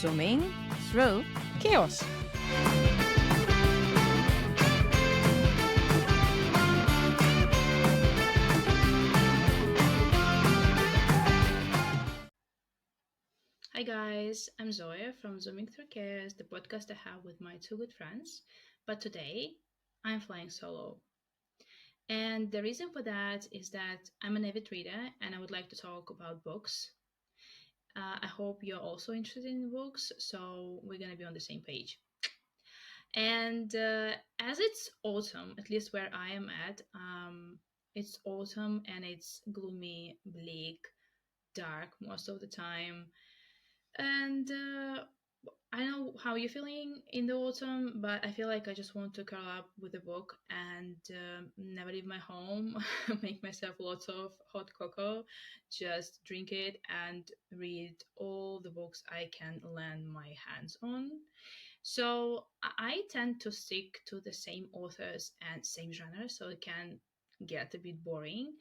Zooming Through Chaos. Hi guys, I'm Zoya from Zooming Through Chaos, the podcast I have with my two good friends. But today, I'm flying solo. And the reason for that is that I'm an avid reader and I would like to talk about books. I hope you're also interested in books, so we're gonna be on the same page. And as it's autumn, at least where I am at, it's autumn and it's gloomy, bleak, dark most of the time. And I know how you're feeling in the autumn, but I feel like I just want to curl up with a book and never leave my home, make myself lots of hot cocoa, just drink it and read all the books I can land my hands on. So I tend to stick to the same authors and same genre, so it can get a bit boring.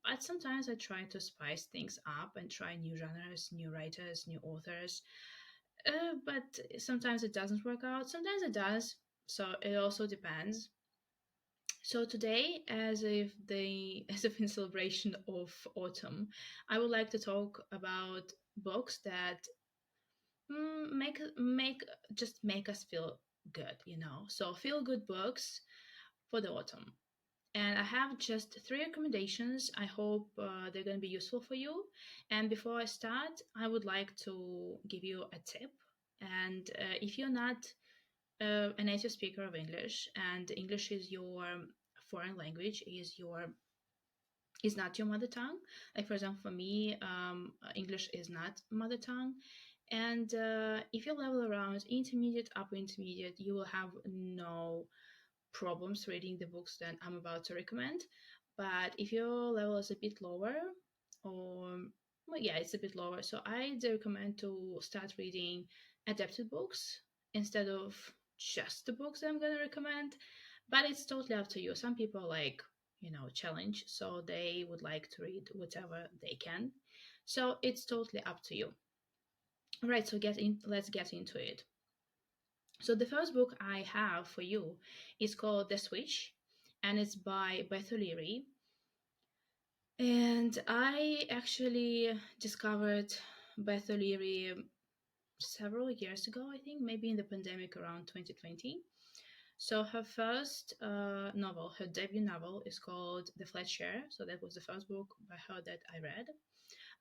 But sometimes I try to spice things up and try new genres, new writers, new authors. But sometimes it doesn't work out. Sometimes it does. So it also depends. So today, as if in celebration of autumn, I would like to talk about books that make us feel good. So feel good books for the autumn. And I have just three recommendations. I hope they're going to be useful for you. And before I start, I would like to give you a tip. And if you're not a native speaker of English, and English is your foreign language, is not your mother tongue. Like for example, for me, English is not mother tongue. And if you level around intermediate, upper intermediate, you will have no problems reading the books that I'm about to recommend. But if your level is a bit lower, or well, yeah, it's a bit lower, so I do recommend to start reading adapted books instead of just the books that I'm going to recommend. But it's totally up to you. Some people like, challenge, so they would like to read whatever they can. So it's totally up to you. All right, so let's get into it. So the first book I have for you is called The Switch, and it's by Beth O'Leary. And I actually discovered Beth O'Leary several years ago, I think, maybe in the pandemic around 2020. So her first novel, her debut novel, is called The Flat Share. So that was the first book by her that I read.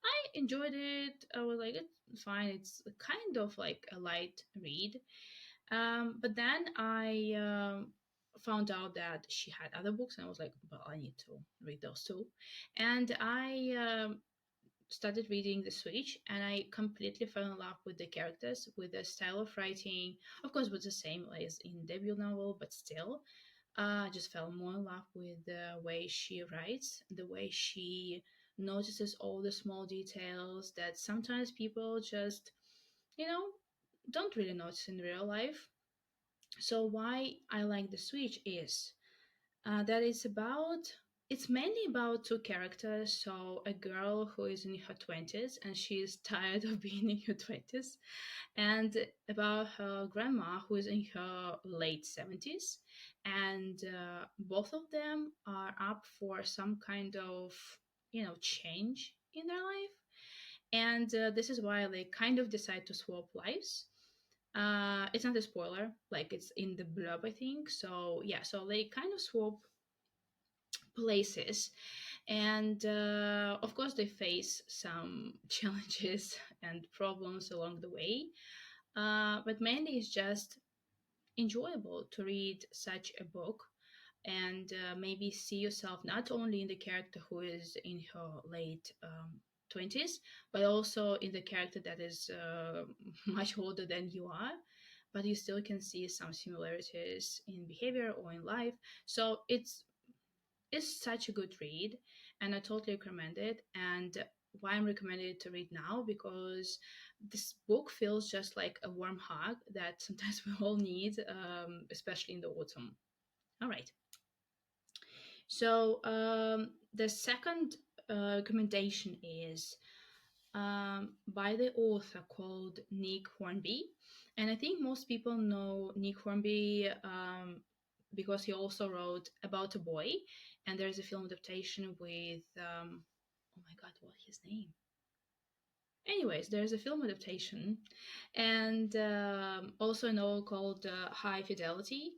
I enjoyed it. I was like, it's fine. It's kind of like a light read. But then I found out that she had other books, and I was like, well, I need to read those too. And I started reading The Switch, and I completely fell in love with the characters, with the style of writing. Of course, it was the same as in debut novel, but still, I just fell more in love with the way she writes, the way she notices all the small details that sometimes people just, you know, don't really notice in real life. So why I like The Switch is that it's mainly about two characters. So a girl who is in her 20s and she's tired of being in her 20s, and about her grandma who is in her late 70s. And both of them are up for some kind of, change in their life. And this is why they kind of decide to swap lives. It's not a spoiler, like it's in the blurb, I think. So yeah, so they kind of swap places, and of course they face some challenges and problems along the way. But mainly it's just enjoyable to read such a book and maybe see yourself not only in the character who is in her late 20s, but also in the character that is much older than you are, but you still can see some similarities in behavior or in life. So it's such a good read, and I totally recommend it. And why I'm recommending it to read now, because this book feels just like a warm hug that sometimes we all need, especially in the autumn. All right. So the second recommendation is by the author called Nick Hornby. And I think most people know Nick Hornby because he also wrote About a Boy, and there's a film adaptation with, oh my god, what's his name? Anyways, there's a film adaptation, and also a novel called High Fidelity.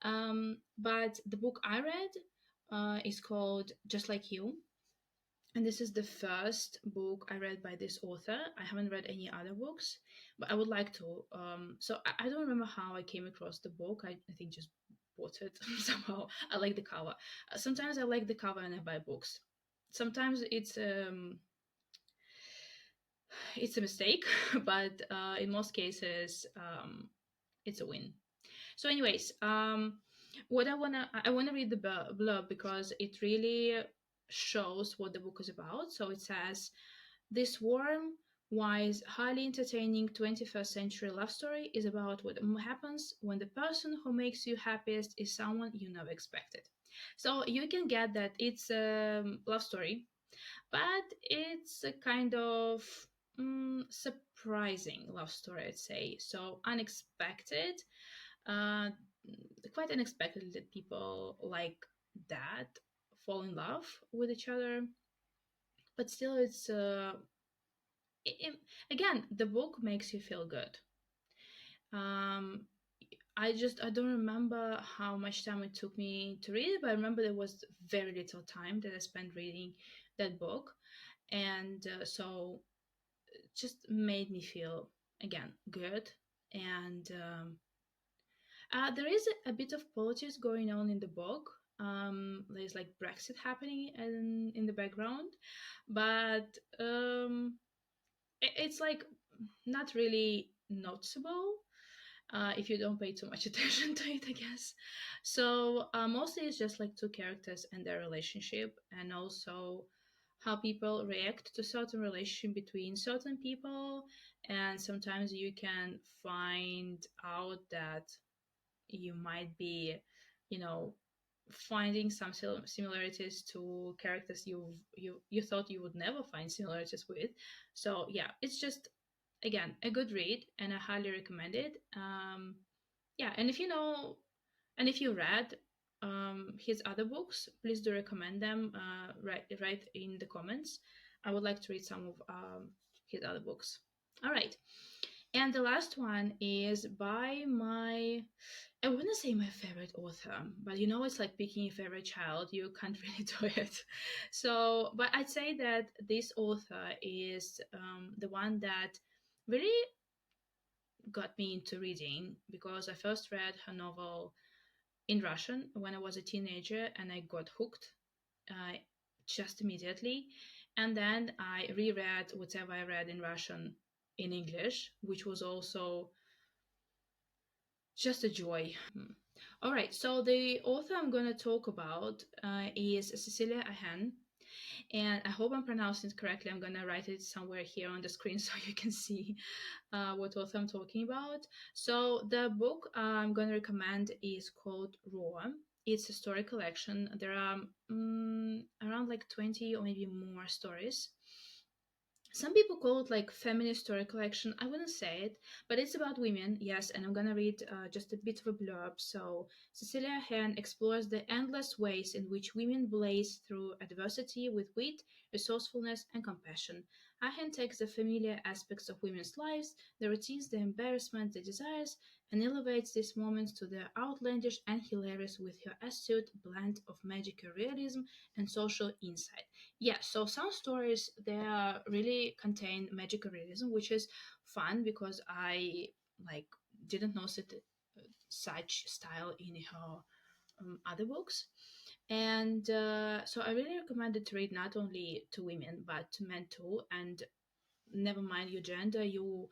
But the book I read is called Just Like You, and this is the first book I read by this author. I haven't read any other books, but I would like to. So I don't remember how I came across the book. I think just bought it somehow. I like the cover. Sometimes I like the cover and I buy books. Sometimes it's a mistake, but in most cases, it's a win. So, anyways, what I wanna read the blurb because it really shows what the book is about. So it says, this warm, wise, highly entertaining 21st century love story is about what happens when the person who makes you happiest is someone you never expected. So you can get that it's a love story, but it's a kind of surprising love story, I'd say. So unexpected, uh, quite unexpected that people like that fall in love with each other. But still, it, again, the book makes you feel good. Um, I don't remember how much time it took me to read it, but I remember there was very little time that I spent reading that book, and so just made me feel again good. And there is a bit of politics going on in the book. There's like Brexit happening in the background, but it's like not really noticeable if you don't pay too much attention to it, I guess. So mostly it's just like two characters and their relationship, and also how people react to certain relationship between certain people. And sometimes you can find out that you might be, you know, finding some similarities to characters you thought you would never find similarities with. So yeah, it's just again a good read, and I highly recommend it. Yeah, and if you know, and if you read his other books, please do recommend them. Write in the comments. I would like to read some of his other books. All right, and the last one is by my, I wouldn't say my favorite author, but you know, it's like picking a favorite child. You can't really do it. So, but I'd say that this author is the one that really got me into reading because I first read her novel in Russian when I was a teenager and I got hooked uh, just immediately. And then I reread whatever I read in Russian in English, which was also just a joy. All right, so the author I'm going to talk about is Cecilia Ahen, and I hope I'm pronouncing it correctly. I'm going to write it somewhere here on the screen so you can see what author I'm talking about. So the book I'm going to recommend is called Raw. It's a story collection. There are around like 20 or maybe more stories. Some people call it like feminist story collection. I wouldn't say it, but it's about women, yes. And I'm gonna read just a bit of a blurb. So Cecilia Hen explores the endless ways in which women blaze through adversity with wit, resourcefulness, and compassion. Ahen takes the familiar aspects of women's lives, the routines, the embarrassment, the desires, and elevates these moments to the outlandish and hilarious with her astute blend of magical realism and social insight. Yeah, so some stories they really contain magical realism, which is fun because I like didn't know such style in her other books. And so I really recommend it to read not only to women but to men too. And never mind your gender, you're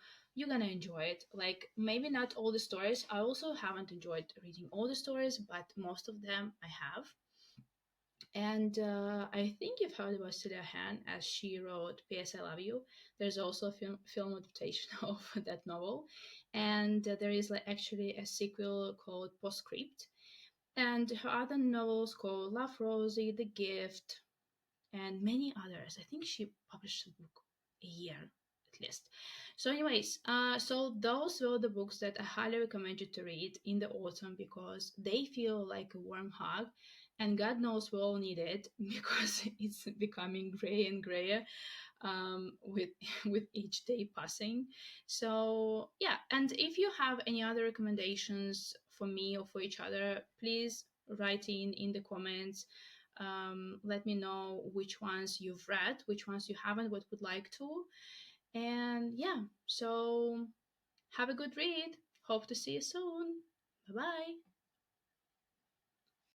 gonna enjoy it. Like maybe not all the stories. I also haven't enjoyed reading all the stories, but most of them I have. And I think you've heard about Celia Han as she wrote P.S. I Love You. There's also a film adaptation of that novel. And there is like actually a sequel called Postscript. And her other novels called Love Rosie, The Gift, and many others. I think she published a book. a year at least. So, anyways, so those were the books that I highly recommend you to read in the autumn because they feel like a warm hug, and God knows we all need it because it's becoming gray and grayer with with each day passing. So yeah, and if you have any other recommendations for me or for each other, please write in the comments. Let me know which ones you've read, which ones you haven't, what would like to. And yeah, so have a good read. Hope to see you soon. Bye bye.